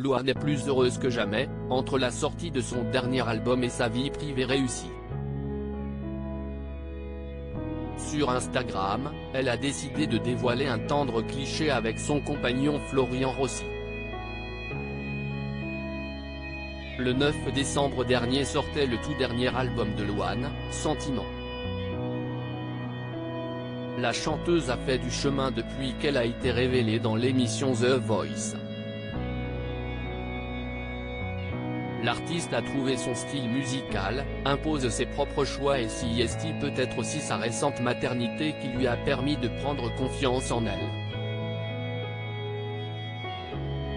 Louane est plus heureuse que jamais, entre la sortie de son dernier album et sa vie privée réussie. Sur Instagram, elle a décidé de dévoiler un tendre cliché avec son compagnon Florian Rossi. Le 9 décembre dernier sortait le tout dernier album de Louane, Sentiment. La chanteuse a fait du chemin depuis qu'elle a été révélée dans l'émission The Voice. L'artiste a trouvé son style musical, impose ses propres choix et s'y estime peut-être aussi sa récente maternité qui lui a permis de prendre confiance en elle.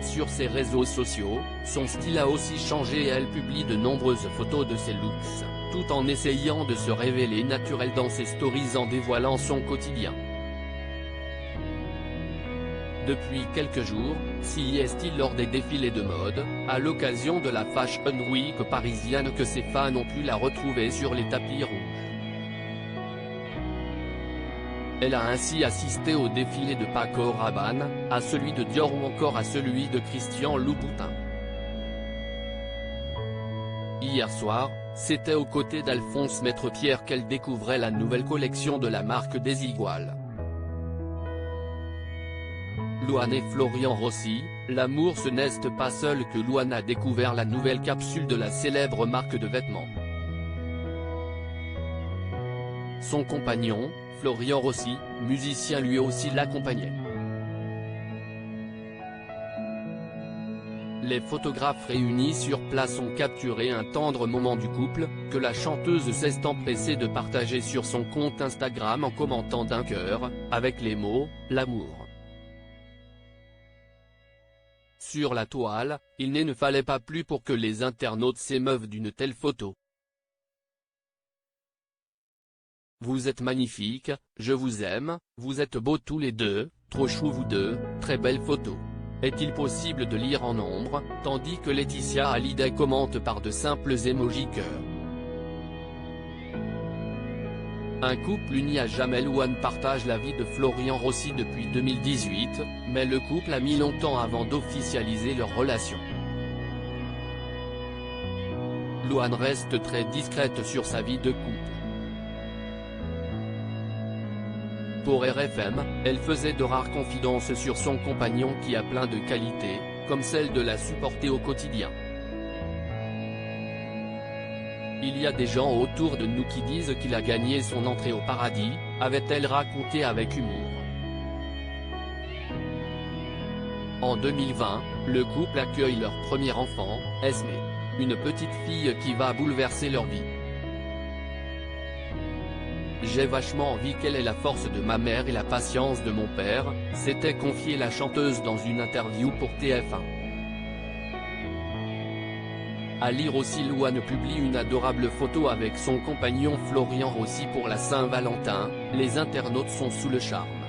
Sur ses réseaux sociaux, son style a aussi changé et elle publie de nombreuses photos de ses looks, tout en essayant de se révéler naturelle dans ses stories en dévoilant son quotidien. Depuis quelques jours, s'y est-il lors des défilés de mode, à l'occasion de la Fashion Week parisienne que ses fans ont pu la retrouver sur les tapis rouges. Elle a ainsi assisté au défilé de Paco Rabanne, à celui de Dior ou encore à celui de Christian Louboutin. Hier soir, c'était aux côtés d'Alphonse Maître-Pierre qu'elle découvrait la nouvelle collection de la marque Desigual. Louane et Florian Rossi, l'amour ce n'est pas seul que Louane a découvert la nouvelle capsule de la célèbre marque de vêtements. Son compagnon, Florian Rossi, musicien lui aussi l'accompagnait. Les photographes réunis sur place ont capturé un tendre moment du couple, que la chanteuse s'est empressée de partager sur son compte Instagram en commentant d'un cœur, avec les mots « l'amour ». Sur la toile, il ne fallait pas plus pour que les internautes s'émeuvent d'une telle photo. Vous êtes magnifiques, je vous aime, vous êtes beaux tous les deux, trop chou vous deux, très belle photo. Est-il possible de lire en nombre, tandis que Laetitia Hallyday commente par de simples émojis cœur. Un couple uni à jamais. Louane partage la vie de Florian Rossi depuis 2018, mais le couple a mis longtemps avant d'officialiser leur relation. Louane reste très discrète sur sa vie de couple. Pour RFM, elle faisait de rares confidences sur son compagnon qui a plein de qualités, comme celle de la supporter au quotidien. Il y a des gens autour de nous qui disent qu'il a gagné son entrée au paradis, avait-elle raconté avec humour. En 2020, le couple accueille leur premier enfant, Esme, une petite fille qui va bouleverser leur vie. J'ai vachement envie qu'elle ait la force de ma mère et la patience de mon père, s'était confiée la chanteuse dans une interview pour TF1. À lire aussi, Louane publie une adorable photo avec son compagnon Florian Rossi pour la Saint-Valentin, les internautes sont sous le charme.